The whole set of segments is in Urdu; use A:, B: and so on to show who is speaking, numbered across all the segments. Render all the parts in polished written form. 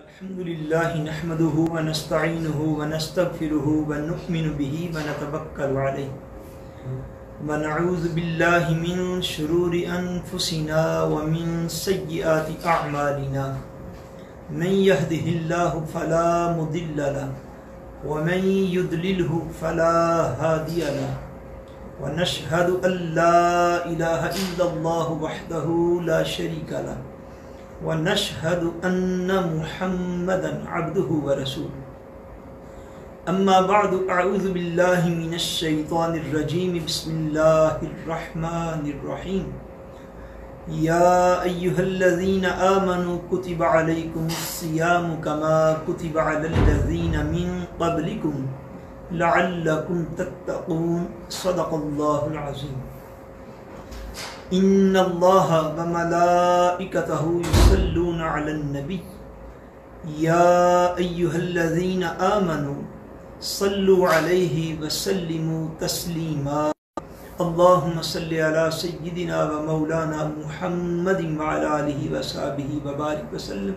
A: الحمدللہ نحمده ونستعینه ونستغفره ونؤمن به ونتوکل علیہ ونعوذ باللہ من شرور انفسنا ومن سیئات اعمالنا من يهده الله فلا مضل له ومن يضلله فلا هادي له ونشهد ان لا اله الا الله وحده لا شريك له ونشهد أن محمدا عبده ورسوله أما بعد أعوذ بالله من الشيطان الرجيم بسم الله الرحمن الرحيم يا أيها الذين آمنوا كتب عليكم الصيام كما كتب على الذين من قبلكم لعلكم تتقون صدق الله العظيم ان اللہ وملائکتہ یصلون علی النبی یا ایہا الذین آمنوا صلوا علیہ وسلموا تسلیما اللہم صلی علی سیدنا و مولانا محمد وعلی آلہ وصحبہ وبارک وسلم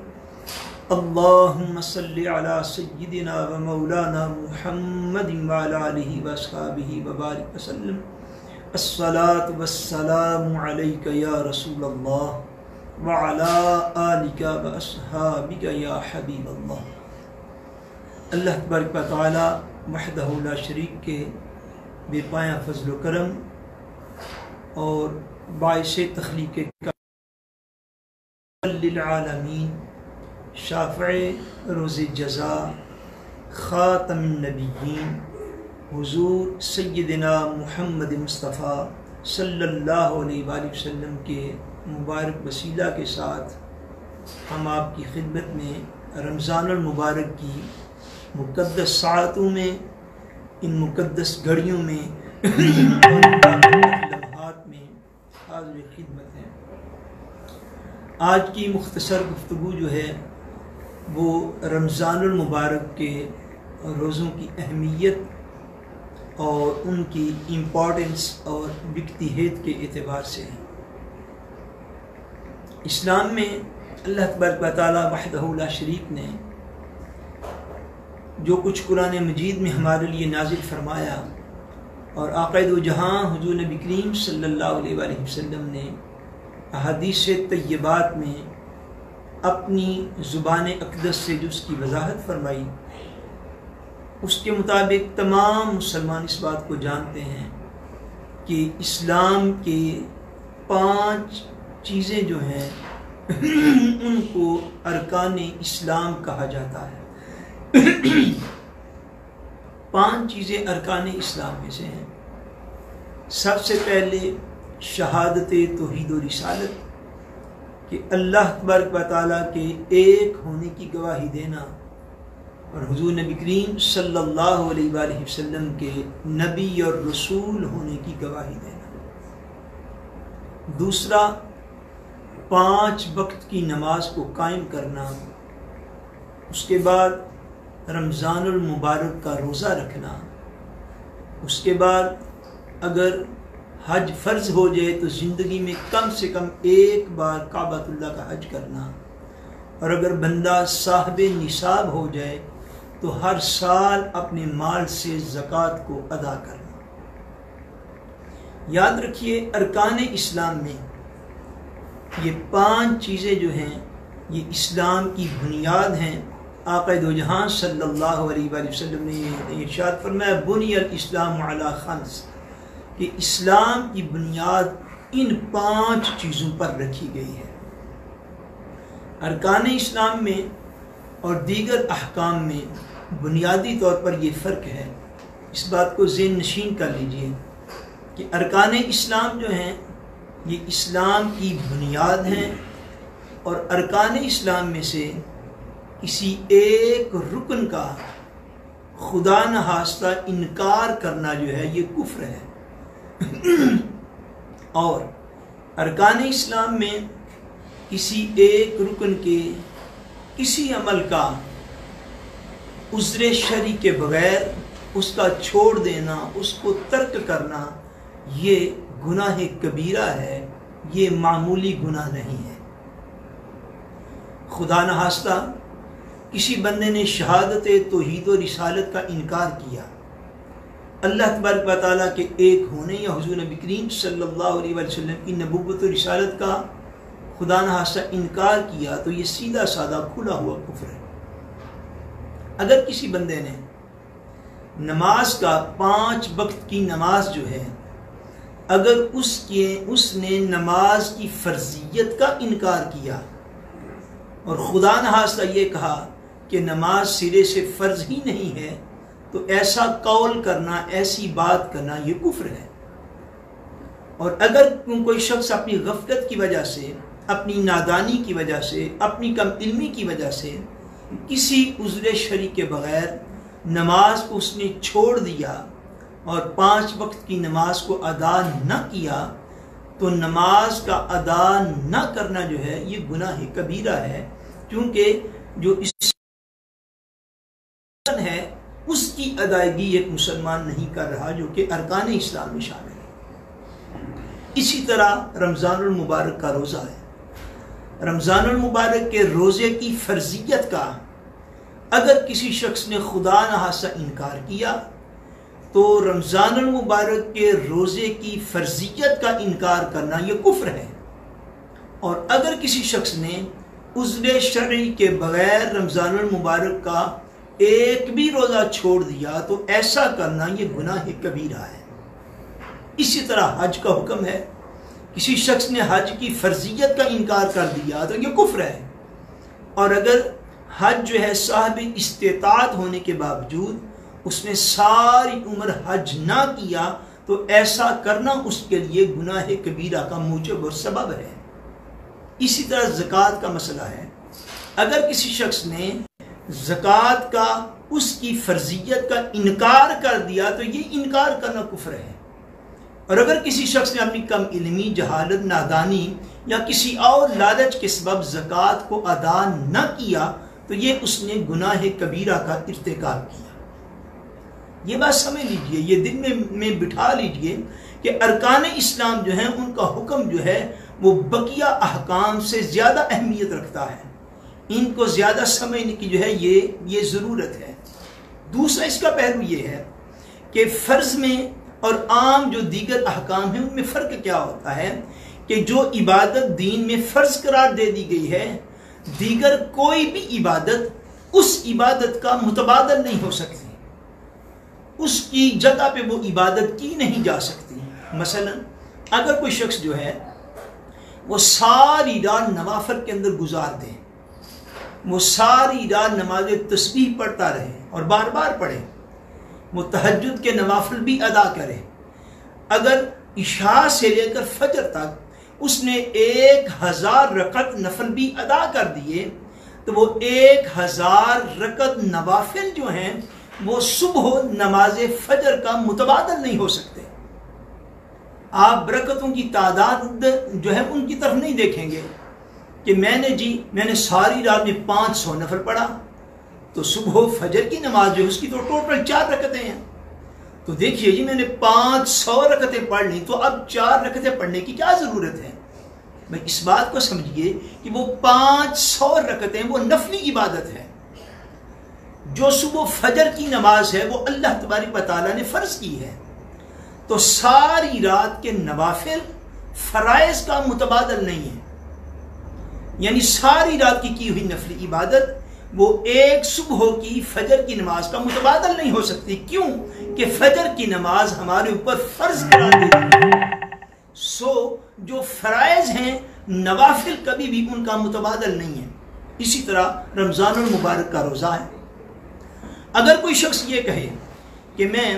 A: اللہم صلی علی سیدنا و مولانا محمد وعلی آلہ وصحبہ وبارک وسلم الصلاۃ والسلام علیک یا رسول اللہ وعلا آلک واصحابک یا حبیب اللہ۔ اللہ تبارک و تعالی وحدہ لا شریک کے بے پایہ فضل و کرم اور باعث تخلیق للعالمین شافع روز جزا خاتم النبیین حضور سیدنا محمد مصطفیٰ صلی اللہ علیہ وآلہ وسلم کے مبارک وسیلہ کے ساتھ ہم آپ کی خدمت میں رمضان المبارک کی مقدس ساعتوں میں، ان مقدس گھڑیوں میں لمحات میں حاضر خدمت ہیں۔ آج کی مختصر گفتگو جو ہے وہ رمضان المبارک کے روزوں کی اہمیت اور ان کی امپورٹنس اور وقتیت کے اعتبار سے ہے۔ اسلام میں اللہ تبارک و تعالی وحدہ لا شریک نے جو کچھ قرآن مجید میں ہمارے لیے نازل فرمایا اور آقا دو جہاں حضور نبی کریم صلی اللہ علیہ وآلہ وسلم نے احادیث طیبات میں اپنی زبان اقدس سے جو اس کی وضاحت فرمائی، اس کے مطابق تمام مسلمان اس بات کو جانتے ہیں کہ اسلام کے 5 چیزیں جو ہیں ان کو ارکان اسلام کہا جاتا ہے۔ 5 چیزیں ارکان اسلام میں سے ہیں۔ سب سے پہلے شہادت توحید و رسالت، کہ اللہ تبارک و تعالیٰ کے ایک ہونے کی گواہی دینا اور حضور نبی کریم صلی اللہ علیہ وآلہ وسلم کے نبی اور رسول ہونے کی گواہی دینا۔ دوسرا 5 وقت کی نماز کو قائم کرنا۔ اس کے بعد رمضان المبارک کا روزہ رکھنا۔ اس کے بعد اگر حج فرض ہو جائے تو زندگی میں کم سے کم ایک بار کعبۃ اللہ کا حج کرنا، اور اگر بندہ صاحب نصاب ہو جائے تو ہر سال اپنے مال سے زکوٰۃ کو ادا کرنا۔ یاد رکھیے ارکان اسلام میں یہ 5 چیزیں جو ہیں یہ اسلام کی بنیاد ہیں۔ آقا دو جہاں صلی اللہ علیہ وآلہ وسلم نے ارشاد فرمایا بنی الاسلام علی 5، کہ اسلام کی بنیاد ان 5 چیزوں پر رکھی گئی ہے۔ ارکان اسلام میں اور دیگر احکام میں بنیادی طور پر یہ فرق ہے، اس بات کو ذہن نشین کر لیجئے کہ ارکان اسلام جو ہیں یہ اسلام کی بنیاد ہیں، اور ارکان اسلام میں سے کسی ایک رکن کا خدا نخواستہ انکار کرنا جو ہے یہ کفر ہے۔ اور ارکان اسلام میں کسی ایک رکن کے کسی عمل کا عذر شرعی کے بغیر اس کا چھوڑ دینا، اس کو ترک کرنا، یہ گناہ کبیرہ ہے، یہ معمولی گناہ نہیں ہے۔ خدا نخواستہ کسی بندے نے شہادت توحید و رسالت کا انکار کیا، اللہ تبارک و تعالیٰ کے ایک ہونے یا حضور نبی کریم صلی اللہ علیہ وسلم کی نبوت و رسالت کا خدا نخواستہ انکار کیا، تو یہ سیدھا سادہ کھلا ہوا کفر ہے۔ اگر کسی بندے نے نماز کا 5 وقت کی نماز جو ہے، اگر اس نے نماز کی فرضیت کا انکار کیا اور خدا نخواستہ یہ کہا کہ نماز سرے سے فرض ہی نہیں ہے، تو ایسا قول کرنا، ایسی بات کرنا یہ کفر ہے۔ اور اگر کوئی شخص اپنی غفلت کی وجہ سے، اپنی نادانی کی وجہ سے، اپنی کم علمی کی وجہ سے کسی عذر شرعی کے بغیر نماز کو اس نے چھوڑ دیا اور 5 وقت کی نماز کو ادا نہ کیا، تو نماز کا ادا نہ کرنا جو ہے یہ گناہ کبیرہ ہے، کیونکہ جو اس ہے اس کی ادائیگی ایک مسلمان نہیں کر رہا، جو کہ ارکان اسلام میں شامل ہے۔ اسی طرح رمضان المبارک کا روزہ ہے، رمضان المبارک کے روزے کی فرضیت کا اگر کسی شخص نے خدا نخواستہ انکار کیا، تو رمضان المبارک کے روزے کی فرضیت کا انکار کرنا یہ کفر ہے۔ اور اگر کسی شخص نے عذر شرعی کے بغیر رمضان المبارک کا ایک بھی روزہ چھوڑ دیا، تو ایسا کرنا یہ گناہ کبیرہ ہے۔ اسی طرح حج کا حکم ہے، کسی شخص نے حج کی فرضیت کا انکار کر دیا تو یہ کفر ہے۔ اور اگر حج جو ہے صاحب استطاعت ہونے کے باوجود اس نے ساری عمر حج نہ کیا، تو ایسا کرنا اس کے لیے گناہ کبیرہ کا موجب اور سبب ہے۔ اسی طرح زکوٰۃ کا مسئلہ ہے، اگر کسی شخص نے زکوٰۃ کا اس کی فرضیت کا انکار کر دیا، تو یہ انکار کرنا کفر ہے۔ اور اگر کسی شخص نے اپنی کم علمی، جہالت، نادانی یا کسی اور لالچ کے سبب زکوٰۃ کو ادا نہ کیا، تو یہ اس نے گناہ کبیرہ کا ارتکاب کیا۔ یہ بات سمجھ لیجئے، یہ دل میں بٹھا لیجئے کہ ارکان اسلام جو ہیں ان کا حکم جو ہے وہ بقیہ احکام سے زیادہ اہمیت رکھتا ہے، ان کو زیادہ سمجھنے کی جو ہے یہ ضرورت ہے۔ دوسرا اس کا پہلو یہ ہے کہ فرض میں اور عام جو دیگر احکام ہیں ان میں فرق کیا ہوتا ہے کہ جو عبادت دین میں فرض قرار دے دی گئی ہے، دیگر کوئی بھی عبادت اس عبادت کا متبادل نہیں ہو سکتی، اس کی جگہ پہ وہ عبادت کی نہیں جا سکتی۔ مثلا اگر کوئی شخص جو ہے وہ ساری رات نوافل کے اندر گزار دے، وہ ساری رات نماز تسبیح پڑھتا رہے اور بار بار پڑھے، وہ تہجد کے نوافل بھی ادا کرے، اگر عشاء سے لے کر فجر تک اس نے 1000 رکعت نفل بھی ادا کر دیے، تو وہ 1000 رکعت نوافل جو ہیں وہ صبح نماز فجر کا متبادل نہیں ہو سکتے۔ آپ برکتوں کی تعداد جو ہے ان کی طرف نہیں دیکھیں گے کہ میں نے ساری رات میں 500 نفل پڑھا، تو صبح فجر کی نماز جو ہے اس کی تو ٹوٹل 4 رکعتیں ہیں، تو دیکھیے جی میں نے 500 رکعتیں پڑھ لی، تو اب 4 رکعتیں پڑھنے کی کیا ضرورت ہے؟ میں اس بات کو سمجھیے کہ وہ 500 رکعتیں وہ نفلی عبادت ہے، جو صبح فجر کی نماز ہے وہ اللہ تبارک و تعالیٰ نے فرض کی ہے، تو ساری رات کے نوافل فرائض کا متبادل نہیں ہے، یعنی ساری رات کی ہوئی نفلی عبادت وہ ایک صبح کی فجر کی نماز کا متبادل نہیں ہو سکتی۔ کیوں کہ فجر کی نماز ہمارے اوپر فرض قرار دی گئی ہے، جو فرائض ہیں نوافل کبھی بھی ان کا متبادل نہیں ہے۔ اسی طرح رمضان المبارک کا روزہ ہے، اگر کوئی شخص یہ کہے کہ میں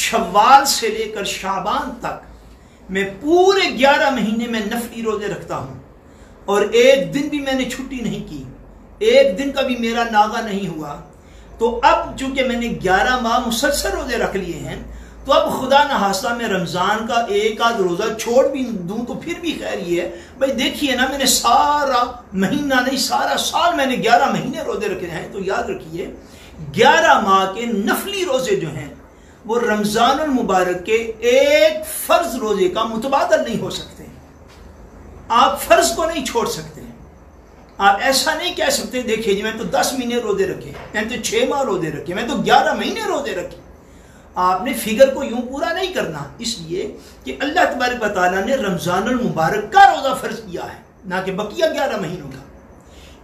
A: شوال سے لے کر شعبان تک میں پورے 11 مہینے میں نفلی روزے رکھتا ہوں اور ایک دن بھی میں نے چھٹی نہیں کی، ایک دن کا بھی میرا ناغہ نہیں ہوا، تو اب چونکہ میں نے 11 ماہ مسلسل روزے رکھ لیے ہیں، تو اب خدا نخواستہ میں رمضان کا ایک آدھ روزہ چھوڑ بھی دوں تو پھر بھی خیر یہ ہے، بھائی دیکھیے نا میں نے سارا مہینہ نہیں سارا سال میں نے 11 مہینے روزے رکھے ہیں، تو یاد رکھیے 11 ماہ کے نفلی روزے جو ہیں وہ رمضان المبارک کے ایک فرض روزے کا متبادل نہیں ہو سکتے، آپ فرض کو نہیں چھوڑ سکتے۔ آپ ایسا نہیں کہہ سکتے دیکھیے جی میں تو 10 مہینے روزے رکھے، میں تو 6 ماہ روزے رکھے، میں تو 11 مہینے روزے رکھے۔ آپ نے فگر کو یوں پورا نہیں کرنا، اس لیے کہ اللہ تبارک و تعالیٰ نے رمضان المبارک کا روزہ فرض کیا ہے، نہ کہ بقیہ 11 مہینوں کا۔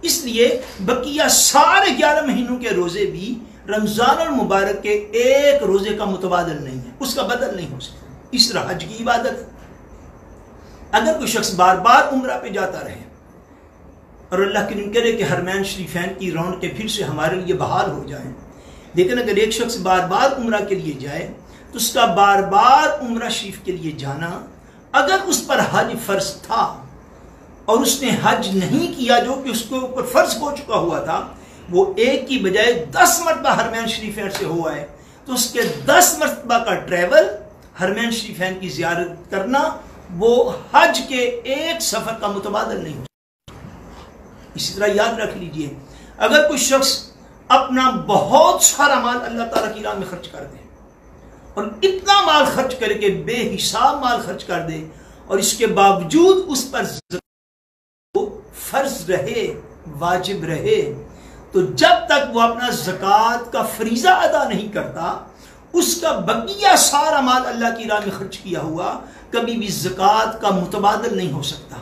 A: اس لیے بقیہ سارے 11 مہینوں کے روزے بھی رمضان المبارک کے ایک روزے کا متبادل نہیں ہے، اس کا بدل نہیں ہو سکتا۔ اس طرح حج کی عبادت، اگر کوئی شخص بار بار عمرہ پہ جاتا رہے اور اللہ کریم کرے کہ حرمین شریفین کی رونقیں پھر سے ہمارے لیے بحال ہو جائیں، لیکن اگر ایک شخص بار بار عمرہ کے لیے جائے تو اس کا بار بار عمرہ شریف کے لیے جانا، اگر اس پر حج فرض تھا اور اس نے حج نہیں کیا جو کہ اس کے اوپر فرض ہو چکا ہوا تھا، وہ ایک کی بجائے 10 مرتبہ حرمین شریفین سے ہوا ہے، تو اس کے 10 مرتبہ کا ٹریول حرمین شریفین کی زیارت کرنا وہ حج کے ایک سفر کا متبادل نہیں ہو سکتا۔ اسی طرح یاد رکھ لیجئے، اگر کوئی شخص اپنا بہت سارا مال اللہ تعالیٰ کی راہ میں خرچ کر دے اور اتنا مال خرچ کر کے بے حساب مال خرچ کر دے اور اس کے باوجود اس پر فرض رہے، واجب رہے، تو جب تک وہ اپنا زکوٰۃ کا فریضہ ادا نہیں کرتا، اس کا بقیہ سارا مال اللہ کی راہ میں خرچ کیا ہوا کبھی بھی زکوٰۃ کا متبادل نہیں ہو سکتا،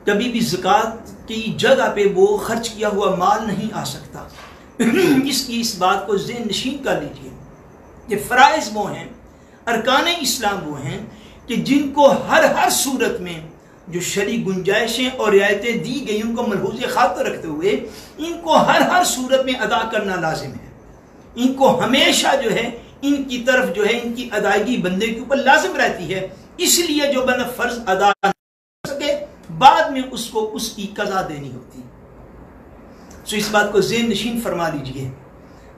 A: کبھی بھی زکوٰۃ کی جگہ پہ وہ خرچ کیا ہوا مال نہیں آ سکتا۔ اس بات کو ذہن نشین کر لیجئے کہ فرائض وہ ہیں، ارکان اسلام وہ ہیں کہ جن کو ہر صورت میں جو شرعی گنجائشیں اور رعایتیں دی گئی ان کو ملحوظ خاطر رکھتے ہوئے ان کو ہر صورت میں ادا کرنا لازم ہے، ان کو ہمیشہ جو ہے ان کی طرف جو ہے ان کی ادائیگی بندے کے اوپر لازم رہتی ہے، اس لیے جو بندہ فرض ادا نہ کر سکے بعد میں اس کو اس کی قضا دینی ہوتی۔ سو اس بات کو ذہن نشین فرما لیجئے،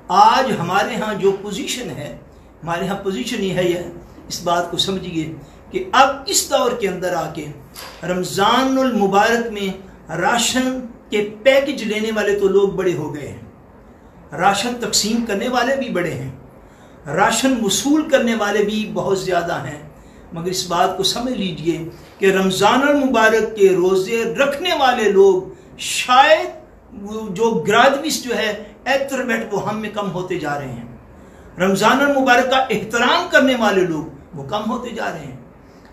A: آج ہمارے ہاں جو پوزیشن ہے، ہمارے ہاں پوزیشن یہ ہے، اس بات کو سمجھیے کہ اب اس دور کے اندر آ کے رمضان المبارک میں راشن کے پیکج لینے والے تو لوگ بڑے ہو گئے ہیں، راشن تقسیم کرنے والے بھی بڑے ہیں، راشن وصول کرنے والے بھی بہت زیادہ ہیں، مگر اس بات کو سمجھ لیجئے کہ رمضان المبارک کے روزے رکھنے والے لوگ شاید جو گریجویٹس جو ہے ایتھرمیٹ وہ ہم میں کم ہوتے جا رہے ہیں، رمضان المبارک کا احترام کرنے والے لوگ وہ کم ہوتے جا رہے ہیں۔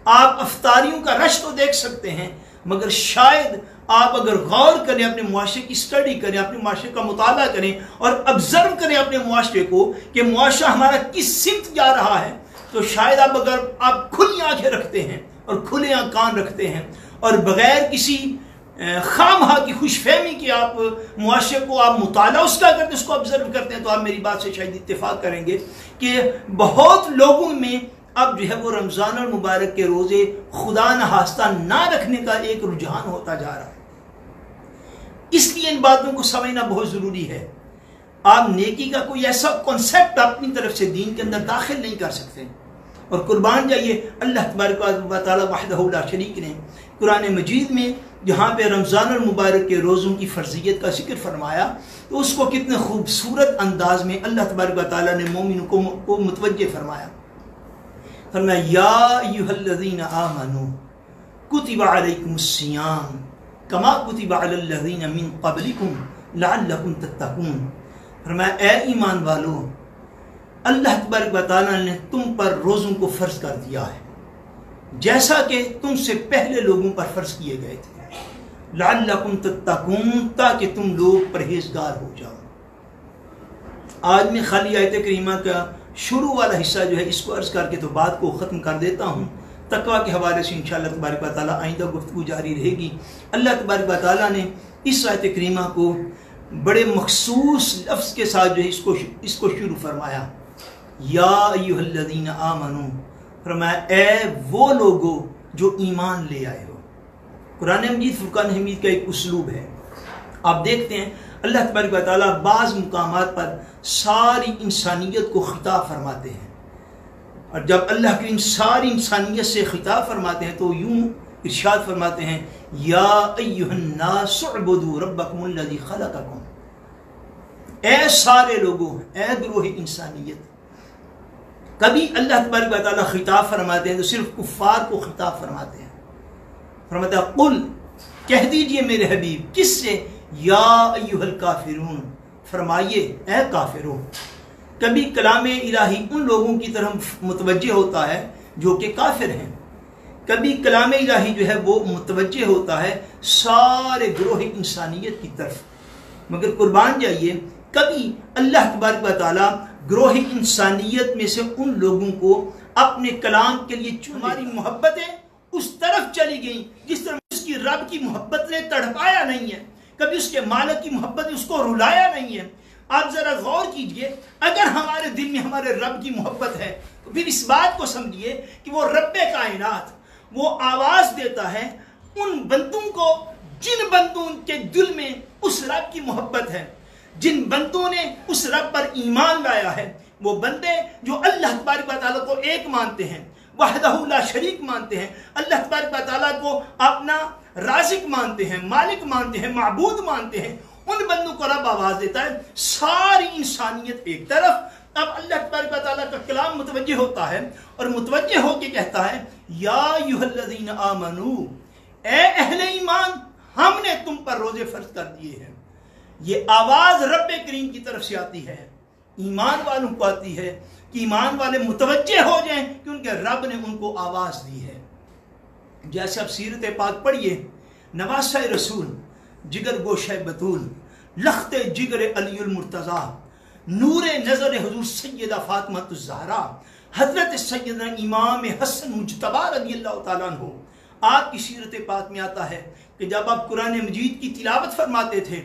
A: آپ افطاریوں کا رش تو دیکھ سکتے ہیں، مگر شاید آپ اگر غور کریں، اپنے معاشرے کی اسٹڈی کریں، اپنے معاشرے کا مطالعہ کریں اور آبزرو کریں اپنے معاشرے کو کہ معاشرہ ہمارا کس سمت جا رہا ہے، تو شاید اگر آپ کھلی آنکھیں رکھتے ہیں اور کھلے کان رکھتے ہیں اور بغیر کسی خواہاں کی خوش فہمی کی آپ معاشرے کو آپ مطالعہ اس کا کرتے، اس کو آبزرو کرتے ہیں، تو آپ میری بات سے شاید اتفاق کریں گے کہ بہت لوگوں میں اب جو ہے وہ رمضان المبارک کے روزے خدا نخواستہ نہ رکھنے کا ایک رجحان ہوتا جا رہا ہے۔ اس لیے ان باتوں کو سمجھنا بہت ضروری ہے۔ آپ نیکی کا کوئی ایسا کنسیپٹ اپنی طرف سے دین کے اندر داخل نہیں کر سکتے، اور قربان جائیے اللہ تبارک و تعالی وحدہ لا شریک نے قرآن مجید میں جہاں پہ رمضان المبارک کے روزوں کی فرضیت کا ذکر فرمایا تو اس کو کتنے خوبصورت انداز میں اللہ تبارک و تعالی نے مومنوں کو متوجہ فرمایا۔ فرمایا یا ایھا الذین آمنوا کتب علیکم الصیام کما کتب علی الذین من قبلکم لعلکم تتقون۔ فرمایا اے ایمان والو، اللہ تبارک و تعالیٰ نے تم پر روزوں کو فرض کر دیا ہے جیسا کہ تم سے پہلے لوگوں پر فرض کیے گئے تھے، لعلکم تتقون، تاکہ تم لوگ پرہیزگار ہو جاؤ۔ آج میں خالی آیت کریمہ کا شروع والا حصہ جو ہے اس کو عرض کر کے تو بات کو ختم کر دیتا ہوں۔ تقویٰ کے حوالے سے انشاءاللہ تبارک و تعالیٰ آئندہ گفتگو جاری رہے گی۔ اللہ تبارک و تعالیٰ نے اس آیت کریمہ کو بڑے مخصوص لفظ کے ساتھ جو ہے اس کو شروع فرمایا، یا ایھا الذین آمنو، فرمایا اے وہ لوگو جو ایمان لے آئے ہو۔ قرآن مجید فرقان حمید کا ایک اسلوب ہے، آپ دیکھتے ہیں اللہ تبارک و تعالیٰ بعض مقامات پر ساری انسانیت کو خطاب فرماتے ہیں، اور جب اللہ کی ساری انسانیت سے خطاب فرماتے ہیں تو یوں ارشاد فرماتے ہیں یا ایھا الناس اعبدوا ربکم الذی خلقکم، اے سارے لوگوں، اے گروہ انسانیت۔ کبھی اللہ تبارک و تعالیٰ خطاب فرماتے ہیں تو صرف کفار کو خطاب فرماتے ہیں، فرماتے ہیں قل کہہ دیجئے میرے حبیب، کس سے؟ یا ایھا الکافرون، فرمائیے اے کافروں۔ کبھی کلام الہی ان لوگوں کی طرف متوجہ ہوتا ہے جو کہ کافر ہیں، کبھی کلام الہی جو ہے وہ متوجہ ہوتا ہے سارے گروہ انسانیت کی طرف، مگر قربان جائیے کبھی اللہ تبارک و تعالیٰ گروہ انسانیت میں سے ان لوگوں کو اپنے کلام کے لیے ہماری محبتیں اس طرف چلی گئیں جس طرح اس کی رب کی محبت نے تڑپایا نہیں ہے، کبھی اس کے مالک کی محبت نے اس کو رلایا نہیں ہے۔ آپ ذرا غور کیجئے، اگر ہمارے دل میں ہمارے رب کی محبت ہے تو پھر اس بات کو سمجھیے کہ وہ رب کائنات وہ آواز دیتا ہے ان بندوں کو جن بندوں کے دل میں اس رب کی محبت ہے، جن بندوں نے اس رب پر ایمان لایا ہے، وہ بندے جو اللہ تبارک و تعالیٰ کو ایک مانتے ہیں، وحدہ لا شریک مانتے ہیں، اللہ تبارک و تعالیٰ کو اپنا رازق مانتے ہیں، مالک مانتے ہیں، معبود مانتے ہیں، ان بندوں کو رب آواز دیتا ہے۔ ساری انسانیت ایک طرف، اب اللہ تبارک و تعالیٰ کا کلام متوجہ ہوتا ہے اور متوجہ ہو کے کہتا ہے یا ایھا الذین آمنو، اے اہل ایمان، ہم نے تم پر روزے فرض کر دیے ہیں۔ یہ آواز رب کریم کی طرف سے آتی ہے، ایمان والوں کو آتی ہے کہ ایمان والے متوجہ ہو جائیں کہ ان کے رب نے ان کو آواز دی ہے۔ جیسے اب سیرت پاک پڑھیے، نواسہ رسول، جگر گوشہ بطول، لخت جگر علی المرتضیٰ، نور نظر حضور سیدہ فاطمہ الزہرا، حضرت سیدنا امام حسن مجتبی رضی اللہ تعالیٰ عنہ۔ آپ کی سیرت پاک میں آتا ہے کہ جب آپ قرآن مجید کی تلاوت فرماتے تھے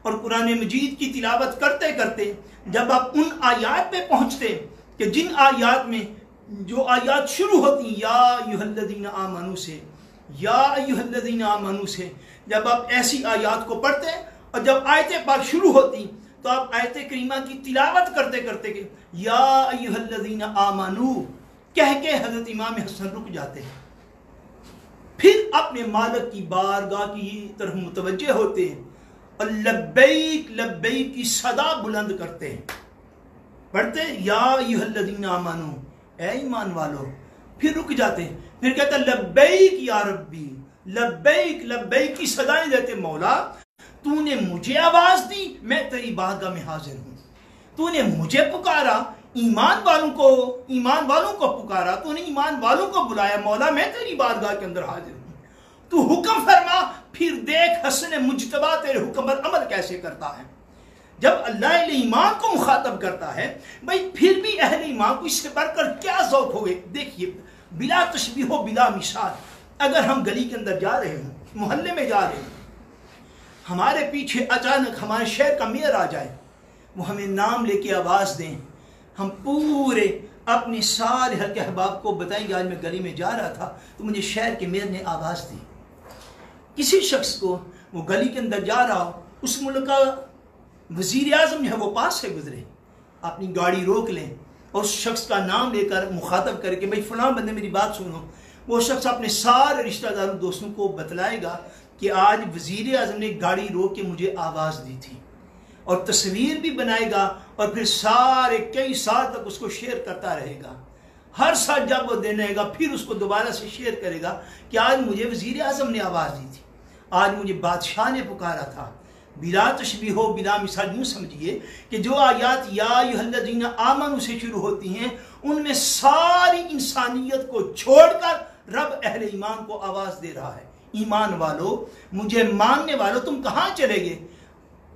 A: اور قرآن مجید کی تلاوت کرتے کرتے جب آپ ان آیات پہ پہنچتے کہ جن آیات میں جو آیات شروع ہوتی یا ایھا الذین آمنو سے، یا ایھا الذین آمنو سے، جب آپ ایسی آیات کو پڑھتے اور جب آیت پاک شروع ہوتی تو آپ آیت کریمہ کی تلاوت کرتے کرتے کہ یا ایھا الذین آمنو کہہ کے حضرت امام حسن رک جاتے ہیں، پھر اپنے مالک کی بارگاہ کی طرف متوجہ ہوتے ہیں اور لبیک لبیک کی صدا بلند کرتے ہیں، پڑھتے یا ایھا الذین آمنو، اے ایمان والو، پھر رک جاتے ہیں، پھر کہتے ہیں لبیک یا ربی، لبیک لبیک کی صدائیں دیتے، مولا تو نے مجھے آواز دی، میں تیری بارگاہ میں حاضر ہوں، تو نے مجھے پکارا، ایمان والوں کو پکارا، تو نے ایمان والوں کو بلایا، مولا میں تیری بارگاہ کے اندر حاضر ہوں، تو حکم فرما، پھر دیکھ حسن مجتبی تیرے حکم پر عمل کیسے کرتا ہے۔ جب اللہ اہل ایمان کو مخاطب کرتا ہے، بھائی پھر بھی اہل ایمان کو اس سے بڑھ کر کیا ذوق ہوئے۔ دیکھیے بلا تشبیہ و بلا مثال، اگر ہم گلی کے اندر جا رہے ہوں، محلے میں جا رہے ہوں، ہمارے پیچھے اچانک ہمارے شہر کا میئر آ جائے، وہ ہمیں نام لے کے آواز دیں، ہم پورے اپنے سارے حلقے احباب کو بتائیں گے آج میں گلی میں جا رہا تھا تو مجھے شہر کے میئر نے آواز دی۔ کسی شخص کو وہ گلی کے اندر جا رہا ہو، اس ملک کا وزیر اعظم جو ہے وہ پاس سے گزرے، اپنی گاڑی روک لیں اور اس شخص کا نام لے کر مخاطب کر کے بھائی فلاں بندے میری بات سنو، وہ شخص اپنے سارے رشتہ داروں دوستوں کو بتلائے گا کہ آج وزیر اعظم نے گاڑی روک کے مجھے آواز دی تھی، اور تصویر بھی بنائے گا اور پھر سارے کئی سال تک اس کو شیئر کرتا رہے گا۔ ہر سال جب وہ دینے گا پھر اس کو دوبارہ سے شیئر کرے گا کہ آج مجھے وزیر اعظم نے آواز دی تھی، آج مجھے بادشاہ نے پکارا تھا۔ بلا تشبیہ و بلا مثال، یوں سمجھیے کہ جو آیات یا ایھا الذین آمنوا سے شروع ہوتی ہیں ان میں ساری انسانیت کو چھوڑ کر رب اہل ایمان کو آواز دے رہا ہے، ایمان والو، مجھے ماننے والو، تم کہاں چلے گئے؟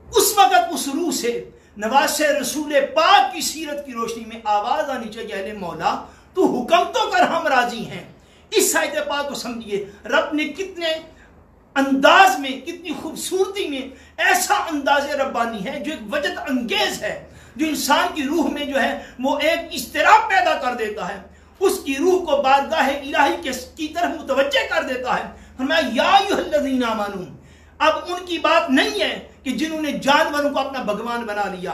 A: اس وقت اس روح سے نواسہ رسول پاک کی سیرت کی روشنی میں آواز آنی چاہیے، اہل مولا تو حکم تو کر، ہم راضی ہیں۔ اس آیت پاک کو سمجھیے رب نے کتنے انداز میں، کتنی خوبصورتی میں ایسا انداز ربانی ہے جو ایک وجد انگیز ہے، جو انسان کی روح میں جو ہے وہ ایک اضطراب پیدا کر دیتا ہے، اس کی روح کو بارگاہ الہی کی طرف متوجہ کر دیتا ہے۔ فرمایا یا ایھا الذین آمنوا، اب ان کی بات نہیں ہے کہ جنہوں نے جانوروں کو اپنا بھگوان بنا لیا،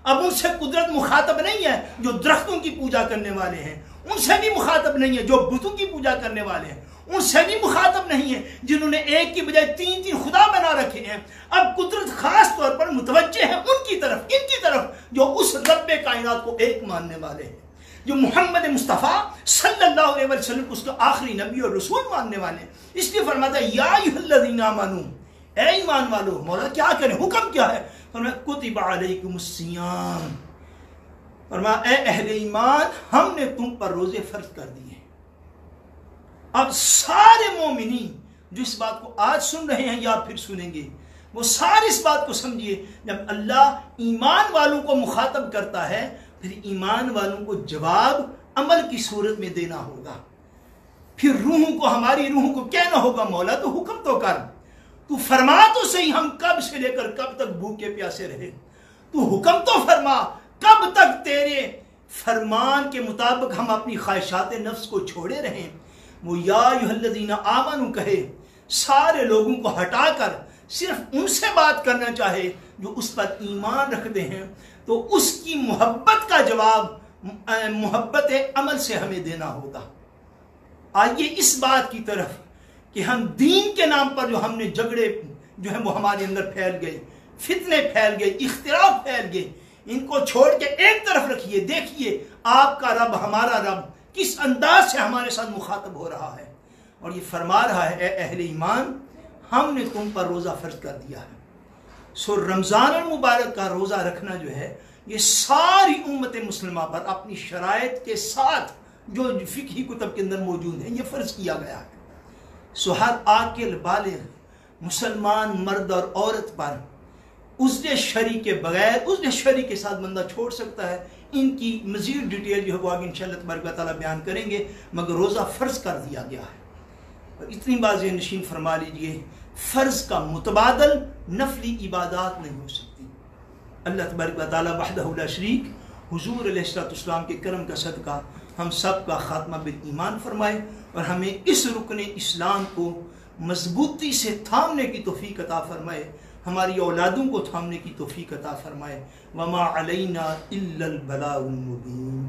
A: اب ان سے قدرت مخاطب نہیں ہے جو درختوں کی پوجا کرنے والے ہیں، ان سے بھی مخاطب نہیں ہے جو بتوں کی پوجا کرنے والے ہیں، ان سے بھی مخاطب نہیں ہے جنہوں نے ایک کی بجائے تین خدا بنا رکھے ہیں۔ اب قدرت خاص طور پر متوجہ ہے ان کی طرف، ان کی طرف جو اس رب کائنات کو ایک ماننے والے ہیں۔ جو محمد مصطفیٰ صلی اللہ علیہ وسلم اس کا آخری نبی اور رسول ماننے والے ہیں. اس لیے فرماتا ہے یا ایھا الذین آمنوا، اے ایمان والو. مولا کیا کریں، حکم کیا ہے؟ فرمایا کتب علیکم الصیام، فرمایا اے اہل ایمان ہم نے تم پر روزے فرض کر دیے. اب سارے مومنین جو اس بات کو آج سن رہے ہیں یا پھر سنیں گے، وہ سارے اس بات کو سمجھیے، جب اللہ ایمان والوں کو مخاطب کرتا ہے پھر ایمان والوں کو جواب عمل کی صورت میں دینا ہوگا. پھر روحوں کو، ہماری روحوں کو کہنا ہوگا مولا تو حکم تو کر، تو فرما تو صحیح ہم کب سے لے کر کب تک بھوکے پیاسے رہے، تو حکم تو فرما کب تک تیرے فرمان کے مطابق ہم اپنی خواہشات نفس کو چھوڑے رہیں. وہ یا ایھا الذین آمنوا کہے، سارے لوگوں کو ہٹا کر صرف ان سے بات کرنا چاہے جو اس پر ایمان رکھتے ہیں، تو اس کی محبت کا جواب محبت عمل سے ہمیں دینا ہوگا. آئیے اس بات کی طرف کہ ہم دین کے نام پر جو ہم نے جھگڑے جو ہیں وہ ہمارے اندر پھیل گئے، فتنے پھیل گئے، اختلاف پھیل گئے، ان کو چھوڑ کے ایک طرف رکھیے. دیکھیے آپ کا رب، ہمارا رب کس انداز سے ہمارے ساتھ مخاطب ہو رہا ہے، اور یہ فرما رہا ہے اے اہل ایمان ہم نے تم پر روزہ فرض کر دیا ہے. سو رمضان المبارک کا روزہ رکھنا جو ہے یہ ساری امت مسلمہ پر اپنی شرائط کے ساتھ جو فقہی کتب کے اندر موجود ہیں یہ فرض کیا گیا ہے. سو ہر عاقل بالغ مسلمان مرد اور عورت پر عذر شرعی کے بغیر، عذر شرعی کے ساتھ بندہ چھوڑ سکتا ہے. ان کی مزید ڈیٹیل جو ہے وہ آگے انشاءاللہ تبارک و تعالیٰ بیان کریں گے، مگر روزہ فرض کر دیا گیا ہے. اور اتنی بات ذہن نشین فرما لیجئے، فرض کا متبادل نفلی عبادات نہیں ہو سکتی. اللہ تبارک و تعالیٰ وحدہ لا شریک حضور علیہ السلام کے کرم کا صدقہ ہم سب کا خاتمہ بالایمان فرمائے، اور ہمیں اس رکن اسلام کو مضبوطی سے تھامنے کی توفیق عطا فرمائے، ہماری اولادوں کو تھامنے کی توفیق عطا فرمائے. وما علینا الا البلاغ المبین.